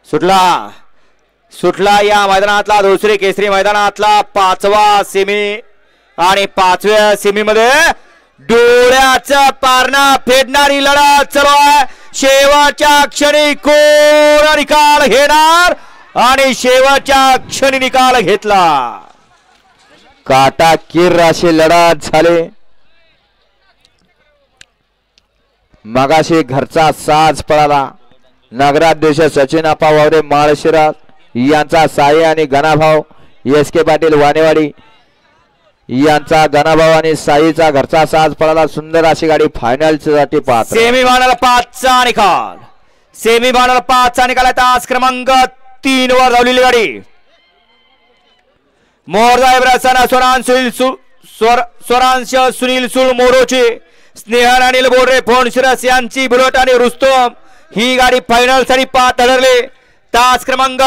सुटला या मैदानातला दुसरी केसरी मैदानातला 5वा सेमी आणि 5व्या सेमी मध्ये डोळ्याचा पारणा फेडणारी लढत चालू आहे। शेवटच्या क्षणी कोण निकाल घेणार आणि शेवटच्या क्षणी निकाल घेतला। काटाकीर अशी लढत झाली। मगाशी घरचा साज पळाला। नगराध्यक्ष सचिन आप्पा वावरे माळशिरस यांचा साई आणि गणाभाऊ एस के पाटील वानेवाडी यांचा गणाभाऊ आणि साईचा घरचा साज पळाला। सुंदर अशी गाडी फायनल साठी पात्र। सेमी फायनल 5चा निकाल, सेमी फायनल 5चा निकाल आहे। तास क्रमांक 3 वर धावलेली गाडी स्वरांश सुनील सुळ मोरोचे, स्नेहल अनिल बोर्डे फोनशिरस यांची बुलेट आणि रुस्तम ही गाडी फायनल साठी पात्र ठरली। तास क्रमांक